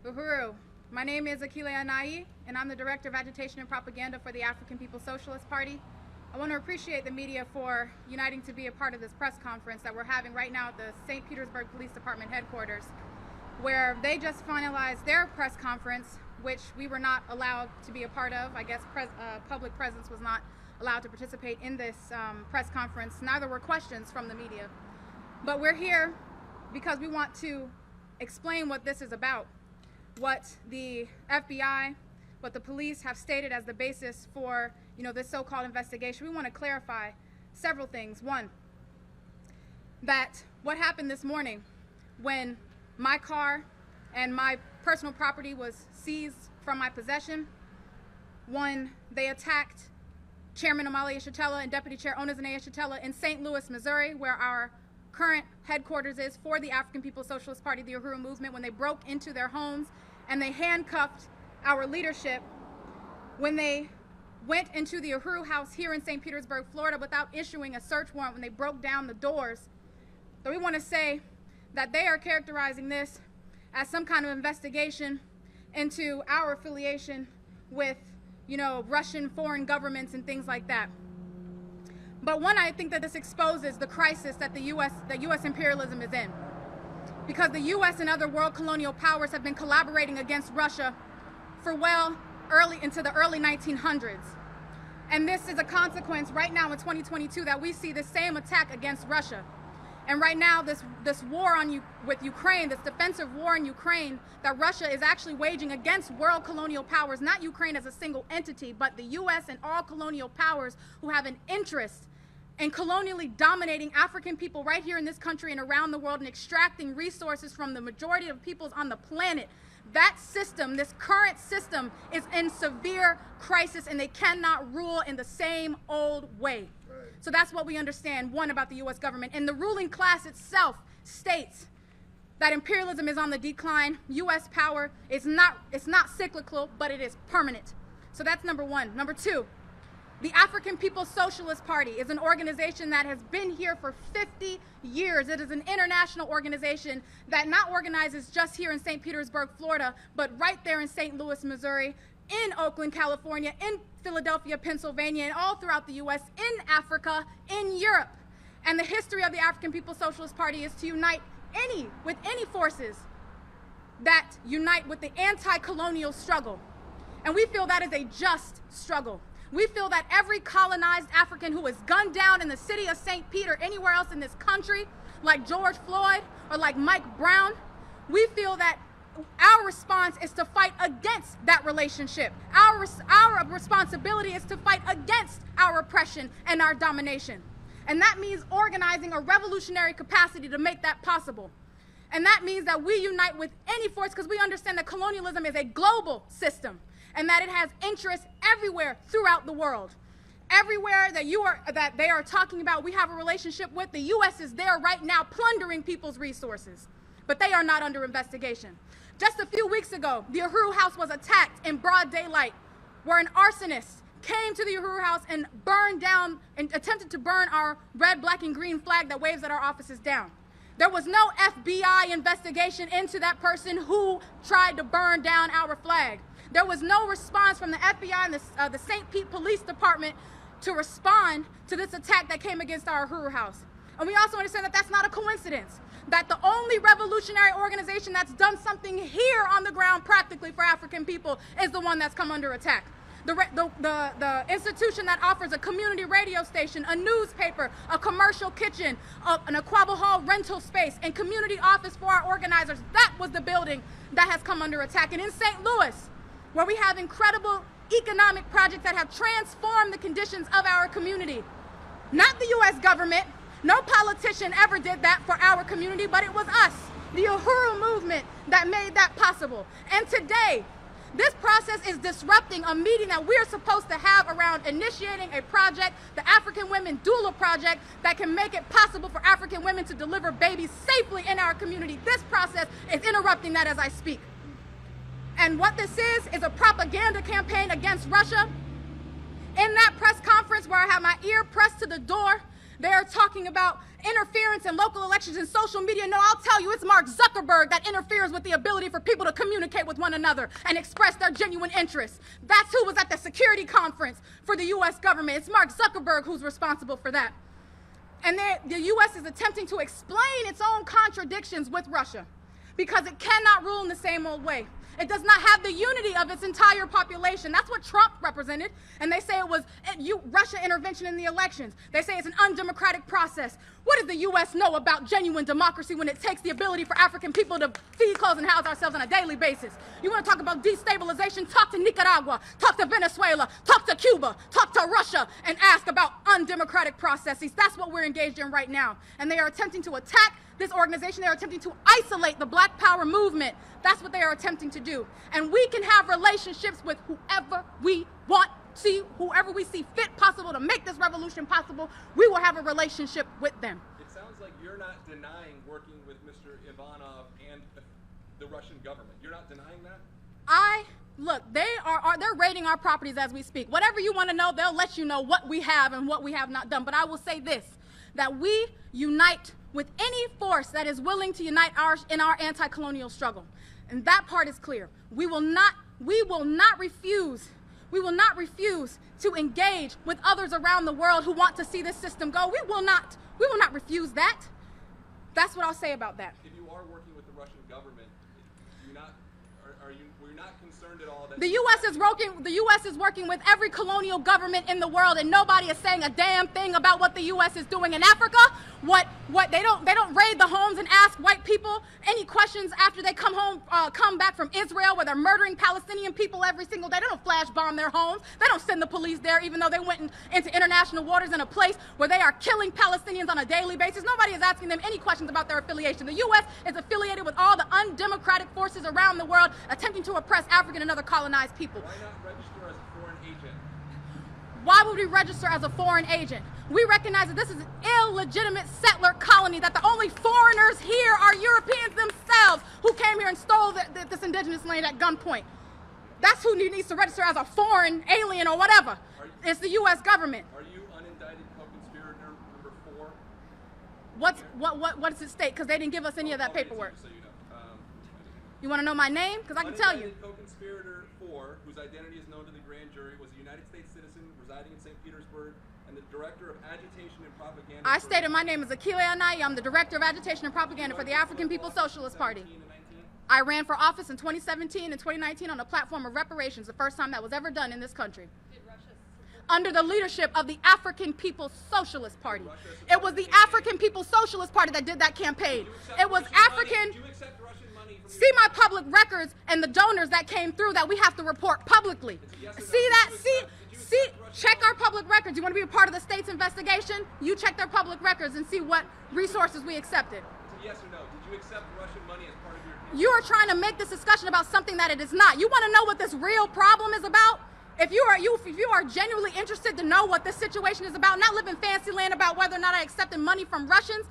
Uhuru. My name is Akile Cainion, and I'm the Director of Agitation and Propaganda for the African People's Socialist Party. I want to appreciate the media for uniting to be a part of this press conference that we're having right now at the St. Petersburg Police Department headquarters, where they just finalized their press conference, which we were not allowed to be a part of. I guess public presence was not allowed to participate in this press conference. Neither were questions from the media. But we're here because we want to explain what this is about, what the FBI, what the police have stated as the basis for this so-called investigation. We want to clarify several things. One, that what happened this morning when my car and my personal property was seized from my possession, when they attacked Chairman Omali Yeshitela and Deputy Chair Onezene Yeshitela in St. Louis, Missouri, where our current headquarters is for the African People's Socialist Party, the Uhuru movement, when they broke into their homes and they handcuffed our leadership, when they went into the Uhuru house here in St. Petersburg, Florida, without issuing a search warrant, when they broke down the doors. So we want to say that they are characterizing this as some kind of investigation into our affiliation with, Russian foreign governments and things like that. But one, I think that this exposes the crisis that the U.S. imperialism is in, because the U.S. and other world colonial powers have been collaborating against Russia for early into the early 1900s. And this is a consequence right now in 2022 that we see the same attack against Russia. And right now, this war with Ukraine, this defensive war in Ukraine that Russia is actually waging against world colonial powers, not Ukraine as a single entity, but the U.S. and all colonial powers who have an interest in colonially dominating African people right here in this country and around the world and extracting resources from the majority of peoples on the planet. That system, this current system, is in severe crisis, and they cannot rule in the same old way. So that's what we understand, one, about the U.S. government. And the ruling class itself states that imperialism is on the decline. U.S. power is not cyclical, but it is permanent. So that's number one. Number two, the African People's Socialist Party is an organization that has been here for 50 years. It is an international organization that not organizes just here in St. Petersburg, Florida, but right there in St. Louis, Missouri, in Oakland, California, in Philadelphia, Pennsylvania, and all throughout the U.S., in Africa, in Europe. And the history of the African People's Socialist Party is to unite with any forces that unite with the anti-colonial struggle. And we feel that is a just struggle. We feel that every colonized African who was gunned down in the city of St. Peter, anywhere else in this country, like George Floyd or like Mike Brown, we feel that our response is to fight against that relationship. Our responsibility is to fight against our oppression and our domination. And that means organizing a revolutionary capacity to make that possible. And that means that we unite with any force, because we understand that colonialism is a global system and that it has interests everywhere throughout the world. Everywhere that they are talking about we have a relationship with, the U.S. is there right now plundering people's resources. But they are not under investigation. Just a few weeks ago, the Uhuru house was attacked in broad daylight, where an arsonist came to the Uhuru house and burned down and attempted to burn our red, black, and green flag that waves at our offices down. There was no FBI investigation into that person who tried to burn down our flag. There was no response from the FBI and the St. Pete Police Department to respond to this attack that came against our Uhuru house. And we also understand that that's not a coincidence, that the only revolutionary organization that's done something here on the ground practically for African people is the one that's come under attack. The institution that offers a community radio station, a newspaper, a commercial kitchen, an Aquaba Hall rental space, and community office for our organizers, that was the building that has come under attack. And in St. Louis, where we have incredible economic projects that have transformed the conditions of our community, not the U.S. government, no politician ever did that for our community, but it was us, the Uhuru movement, that made that possible. And today, this process is disrupting a meeting that we're supposed to have around initiating a project, the African Women Doula Project, that can make it possible for African women to deliver babies safely in our community. This process is interrupting that as I speak. And what this is a propaganda campaign against Russia. In that press conference where I had my ear pressed to the door, They're talking about interference in local elections and social media. No, I'll tell you, it's Mark Zuckerberg that interferes with the ability for people to communicate with one another and express their genuine interests. That's who was at the security conference for the U.S. government. It's Mark Zuckerberg who's responsible for that. And the U.S. is attempting to explain its own contradictions with Russia because it cannot rule in the same old way. It does not have the unity of its entire population. That's what Trump represented. And they say it was Russia intervention in the elections. They say it's an undemocratic process. What does the U.S. know about genuine democracy when it takes the ability for African people to feed, clothe, and house ourselves on a daily basis? You want to talk about destabilization? Talk to Nicaragua, talk to Venezuela, talk to Cuba, talk to Russia, and ask about undemocratic processes. That's what we're engaged in right now. And they are attempting to attack this organization. They are attempting to isolate the Black Power movement. That's what they are attempting to do. And we can have relationships with whoever we want, whoever we see fit possible to make this revolution possible. We will have a relationship with them. It sounds like you're not denying working with Mr. Ivanov and the Russian government. You're not denying that? Look, they're raiding our properties as we speak. Whatever you want to know, they'll let you know what we have and what we have not done. But I will say this, that we unite with any force that is willing to unite in our anti-colonial struggle. And that part is clear. We will not refuse to engage with others around the world who want to see this system go. We will not refuse that. That's what I'll say about that. If you are working with the Russian government, we're not concerned at all that the U.S. is working with every colonial government in the world, and nobody is saying a damn thing about what the U.S. is doing in Africa. They don't raid the homes and ask white people any questions after they come back from Israel, where they're murdering Palestinian people every single day. They don't flash bomb their homes. They don't send the police there, even though they went into international waters in a place where they are killing Palestinians on a daily basis. Nobody is asking them any questions about their affiliation. The U.S. is affiliated with all the undemocratic forces around the world attempting to oppress African and other colonized people. Why not register as a foreign agent? Why would we register as a foreign agent? We recognize that this is an illegitimate settler colony, that the only foreigners here are Europeans themselves who came here and stole this indigenous land at gunpoint. That's who needs to register as a foreign alien or whatever. It's the U.S. government. Are you unindicted co-conspirator number 4? What does it state? Because they didn't give us any of that paperwork. So you know. You want to know my name? Because I can tell you. Unindicted co-conspirator 4, whose identity is known to the grand jury, was a United States citizen residing in St. Petersburg and the director of agitation and propaganda. I stated my name is Akile Cainion. I'm the director of agitation and propaganda for the African People's Socialist Party. I ran for office in 2017 and 2019 on a platform of reparations, the first time that was ever done in this country. Under the leadership of the African People's Socialist Party. It was the African People's Socialist Party that did that campaign. It was African. Do you accept Russian money from See my public records and the donors that came through that we have to report publicly. See that? See, check our public records. You want to be a part of the state's investigation? You check their public records and see what resources we accepted. Yes or no? Did you accept Russian money as part of your campaign? You are trying to make this discussion about something that it is not. You want to know what this real problem is about? If you are genuinely interested to know what this situation is about, not live in fancy land about whether or not I accepted money from Russians,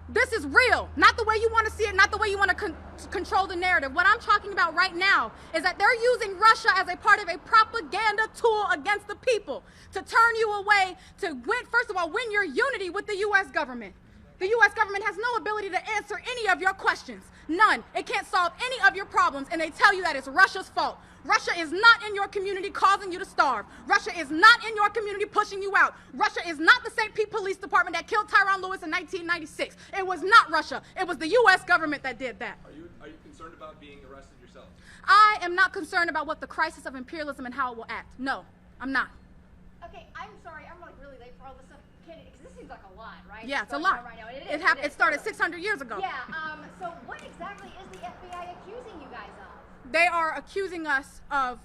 this is real. Not the way you want to see it, not the way you want to control the narrative. What I'm talking about right now is that they're using Russia as a part of a propaganda tool against the people to turn you away, to win, first of all, win your unity with the U.S. government. The U.S. government has no ability to answer any of your questions. None. It can't solve any of your problems, and they tell you that it's Russia's fault. Russia is not in your community causing you to starve. Russia is not in your community pushing you out. Russia is not the St. Pete Police Department that killed Tyrone Lewis in 1996. It was not Russia. It was the U.S. government that did that. Are you concerned about being arrested yourself? I am not concerned about what the crisis of imperialism and how it will act. No, I'm not. Okay, I'm sorry. I'm like really late for all this stuff. Because this seems like a lot, right? Yeah, it's a lot. Right now. It started 600 years ago. Yeah. So what exactly is the FBI accusing you guys of? They are accusing us of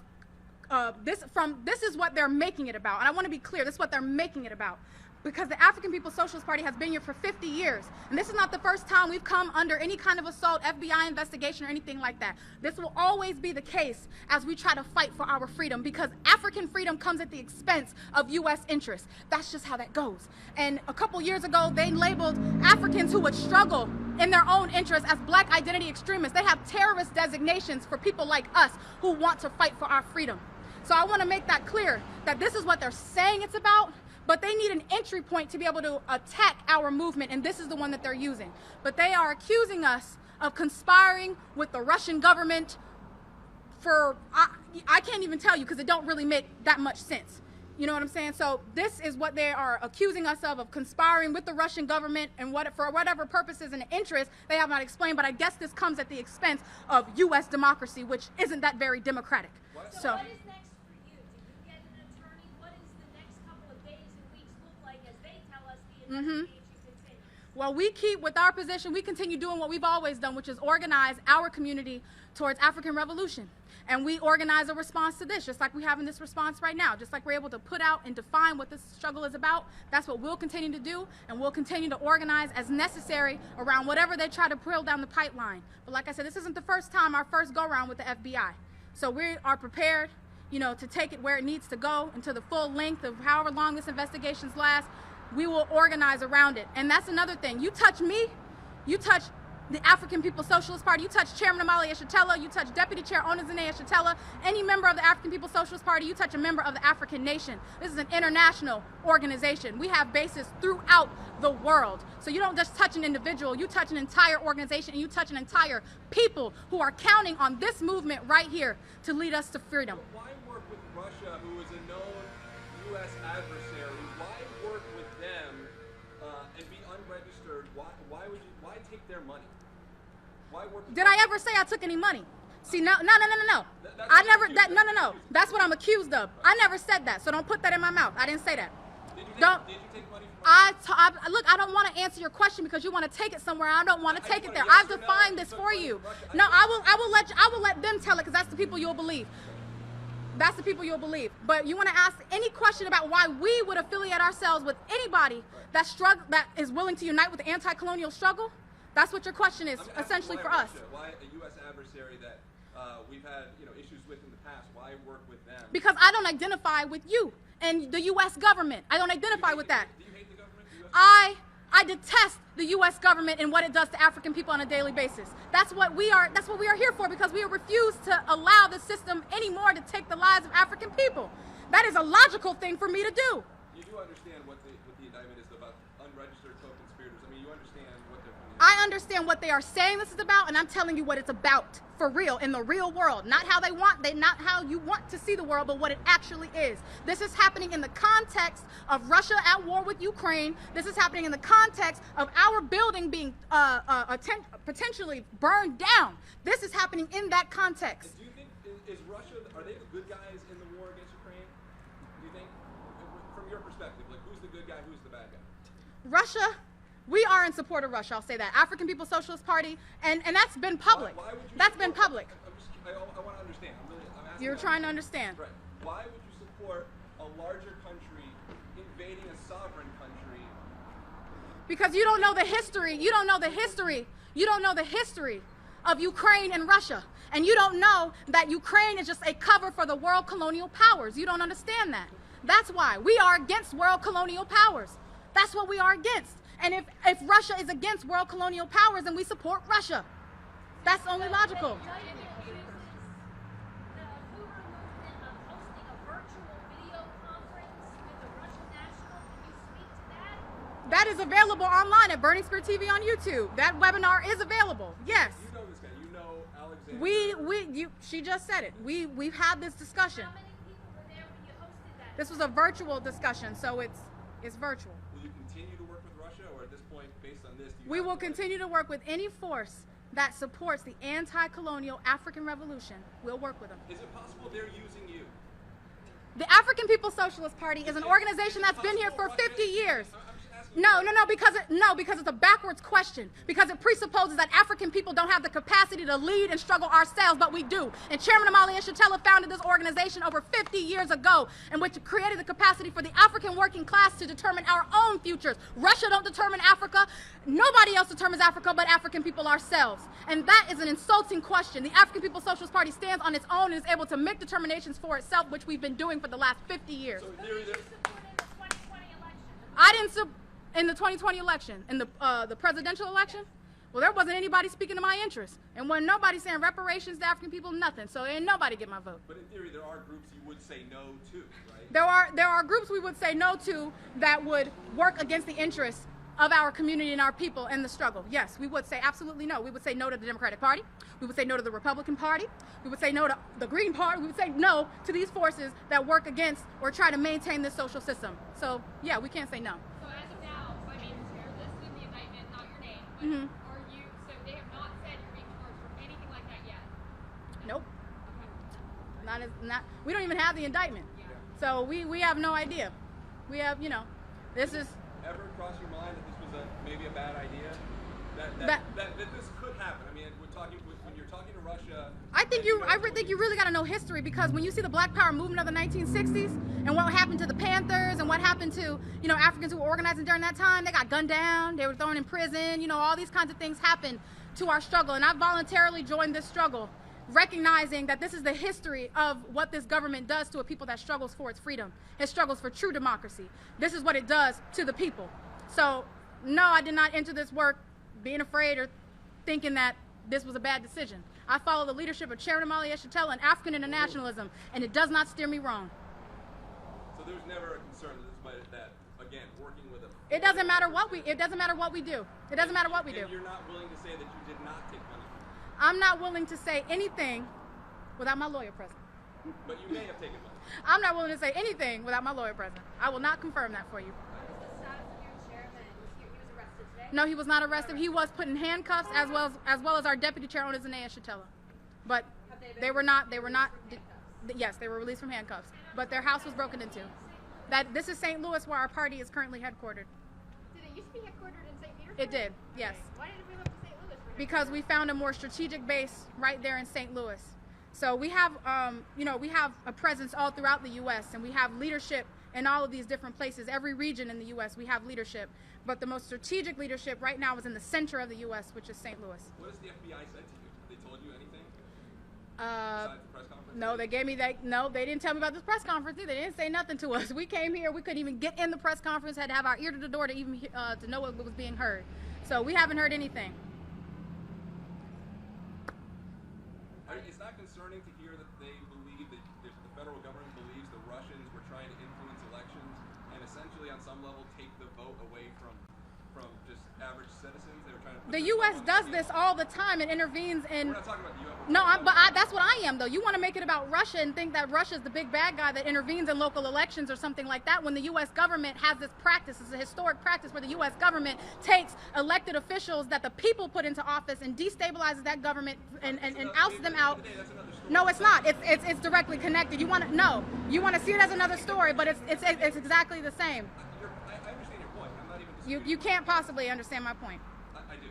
this is what they're making it about. And I want to be clear, this is what they're making it about. Because the African People's Socialist Party has been here for 50 years. And this is not the first time we've come under any kind of assault, FBI investigation, or anything like that. This will always be the case as we try to fight for our freedom, because African freedom comes at the expense of U.S. interests. That's just how that goes. And a couple years ago, they labeled Africans who would struggle in their own interests as black identity extremists. They have terrorist designations for people like us who want to fight for our freedom. So I want to make that clear, that this is what they're saying it's about, but they need an entry point to be able to attack our movement, and this is the one that they're using. But they are accusing us of conspiring with the Russian government for, I can't even tell you because it don't really make that much sense. You know what I'm saying? So this is what they are accusing us of conspiring with the Russian government and for whatever purposes and interests they have not explained. But I guess this comes at the expense of U.S. democracy, which isn't that very democratic. So what is next for you? Did you get an attorney? What is the next couple of days and weeks look like as they tell us the investigation continues? Well, we keep with our position, we continue doing what we've always done, which is organize our community towards African revolution. And we organize a response to this, just like we have in this response right now. Just like we're able to put out and define what this struggle is about, that's what we'll continue to do, and we'll continue to organize as necessary around whatever they try to pull down the pipeline. But like I said, this isn't the first time, our first go-around with the FBI. So we are prepared, you know, to take it where it needs to go and to the full length of however long this investigations last. We will organize around it. And that's another thing. You touch me, you touch the African People's Socialist Party, you touch Chairman Amali Eshatella, you touch Deputy Chair Onizine Eshatella, any member of the African People's Socialist Party, you touch a member of the African nation. This is an international organization. We have bases throughout the world. So you don't just touch an individual, you touch an entire organization, and you touch an entire people who are counting on this movement right here to lead us to freedom. Why work with Russia, who is a known U.S. adversary? Why work with them and be unregistered? Why take their money? Why work with Did I ever say I took any money? See, no. I never, no. That's what I'm accused of. I never said that, so don't put that in my mouth. I didn't say that. Did you take money from Look, I don't want to answer your question because you want to take it somewhere. I don't want to take it there. I've defined this for you. No, I will let them tell it because that's the people you'll believe. That's the people you'll believe. But you want to ask any question about why we would affiliate ourselves with anybody that is willing to unite with the anti-colonial struggle? That's what your question is, essentially, for us. Why a U.S. adversary that we've had issues with in the past? Why work with them? Because I don't identify with you and the U.S. government. I don't identify with that. Do you hate the government? I detest the U.S. government and what it does to African people on a daily basis. That's what we are here for, because we refuse to allow the system anymore to take the lives of African people. That is a logical thing for me to do. You do understand what the indictment is about unregistered co-conspirators. I mean, you understand what they're doing. I understand what they are saying this is about, and I'm telling you what it's about for real, in the real world. Not how not how you want to see the world, but what it actually is. This is happening in the context of Russia at war with Ukraine. This is happening in the context of our building being potentially burned down. This is happening in that context. Do you think, is Russia, are they the good guys in the war against Ukraine? Do you think, from your perspective, like who's the good guy, who's the bad guy? Russia. We are in support of Russia, I'll say that. African People's Socialist Party, and that's been public. Why would you That's been public. I want to understand. I'm asking. You're trying to understand. Right. Why would you support a larger country invading a sovereign country? Because you don't know the history. You don't know the history. You don't know the history of Ukraine and Russia. And you don't know that Ukraine is just a cover for the world colonial powers. You don't understand that. That's why. We are against world colonial powers. That's what we are against. And if Russia is against world colonial powers, then we support Russia. That's only logical. The Uhuru movement of hosting a virtual video conference with the Russian national. Can you speak to that? That is available online at Burning Spear TV on YouTube. That webinar is available. Yes. You know this guy. You know Alexander. She just said it. We've had this discussion. How many people were there when you hosted that? This was a virtual discussion, so it's virtual. Will you continue to work with Russia, or at this point, based on this, We will continue to work with any force that supports the anti-colonial African revolution. We'll work with them. Is it possible they're using you? The African People's Socialist Party is an organization that's been here for 50 years. No, because it's a backwards question. Because it presupposes that African people don't have the capacity to lead and struggle ourselves, but we do. And Chairman Amali Eshatella founded this organization over 50 years ago, in which created the capacity for the African working class to determine our own futures. Russia don't determine Africa. Nobody else determines Africa but African people ourselves. And that is an insulting question. The African People's Socialist Party stands on its own and is able to make determinations for itself, which we've been doing for the last 50 years. So Who did you support in the 2020 election? I didn't support in the 2020 election, in the presidential election. Well, there wasn't anybody speaking to my interests. And when nobody saying reparations to African people, nothing. So ain't nobody get my vote. But in theory, there are groups you would say no to, right? There are groups we would say no to that would work against the interests of our community and our people and the struggle. Yes, we would say absolutely no. We would say no to the Democratic Party. We would say no to the Republican Party. We would say no to the Green Party. We would say no to these forces that work against or try to maintain this social system. So, yeah, we can't say no. So as of now, I mean, you're listed in the indictment, not your name, but are you, so they have not said you're being charged for anything like that yet? Nope. Okay. We don't even have the indictment. Yeah. So we have no idea. We have, this is... Ever cross your mind that this was maybe a bad idea? That this could happen. I mean, when you're talking to Russia. I think you really got to know history, because when you see the Black Power movement of the 1960s and what happened to the Panthers and what happened to Africans who were organizing during that time, they got gunned down, they were thrown in prison. All these kinds of things happened to our struggle, and I voluntarily joined this struggle, recognizing that this is the history of what this government does to a people that struggles for its freedom. It struggles for true democracy. This is what it does to the people. So, no, I did not enter this work being afraid or thinking that this was a bad decision. I follow the leadership of Chairman Uhuru and African internationalism, and it does not steer me wrong. So there's never a concern that again, working with a... It doesn't matter what we do. It doesn't matter what we do. And you're not willing to say that you did not take money? I'm not willing to say anything without my lawyer present. But you may have taken money. I'm not willing to say anything without my lawyer present. I will not confirm that for you. What is the status of your chairman? He was arrested today? No, he was not arrested. He was put in handcuffs, as well as our deputy chair, Eritha Akile. But they were not. Yes, they were released from handcuffs. But their house was broken into. This is St. Louis, where our party is currently headquartered. Did it used to be headquartered in St. Petersburg? It did. Yes. Why did we move to St. Louis? Because we found a more strategic base right there in St. Louis. So we have, we have a presence all throughout the U.S. and we have leadership in all of these different places. Every region in the U.S. we have leadership, but the most strategic leadership right now is in the center of the U.S., which is St. Louis. What has the FBI said to you? Have they told you anything? Besides the press conference? No, they gave me that. No, they didn't tell me about this press conference either. They didn't say nothing to us. We came here, we couldn't even get in the press conference. Had to have our ear to the door to even to know what was being heard. So we haven't heard anything. It's not concerning to hear that they believe that the federal government believes the Russians were trying to influence elections and essentially on some level take the vote away from just average citizens. They were trying to put The U.S. does this all the time and intervenes in... We're not talking about the U.S. No, that's what I am, though. You want to make it about Russia and think that Russia is the big bad guy that intervenes in local elections or something like that, when the U.S. government has this practice. It's a historic practice where the U.S. government takes elected officials that the people put into office and destabilizes that government and ousts them out. No, it's not. It's directly connected. You want to see it as another story, but it's exactly the same. I understand your point. I'm not even disputing. You can't possibly understand my point. I do.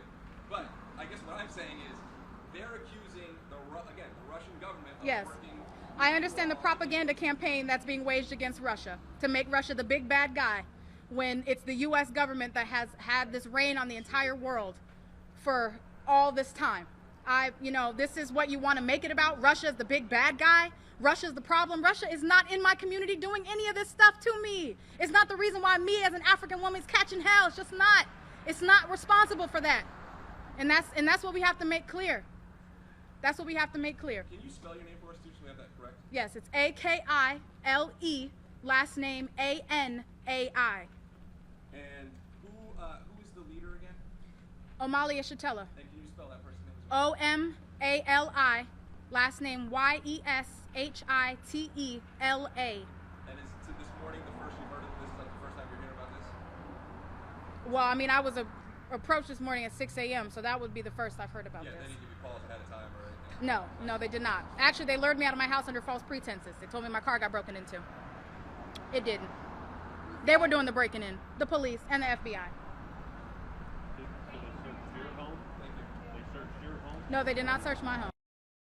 But I guess what I'm saying is they're accusing the Russian government of Yes. working... I understand the propaganda campaign that's being waged against Russia to make Russia the big bad guy, when it's the U.S. government that has had this reign on the entire world for all this time. This is what you want to make it about. Russia is the big bad guy. Russia's the problem. Russia is not in my community doing any of this stuff to me. It's not the reason why me as an African woman is catching hell. It's just not. It's not responsible for that. And that's what we have to make clear. That's what we have to make clear. Can you spell your name for us too, so we have that correct? Yes, it's Akile, last name Anai. And who is the leader again? Omali Yeshitela. And can you spell that person's name as well? Omali, last name Yeshitela. And is to this morning the first you've heard of this? Like the first time you're hearing about this? Well, I mean, I was approached this morning at 6 a.m., so that would be the first I've heard about Yeah, this. they didn't give you calls ahead of time or anything? No, they did not. Actually, they lured me out of my house under false pretenses. They told me my car got broken into. It didn't. They were doing the breaking in, the police and the FBI. So they searched your home? Thank you. They searched your home? No, they did not search my home.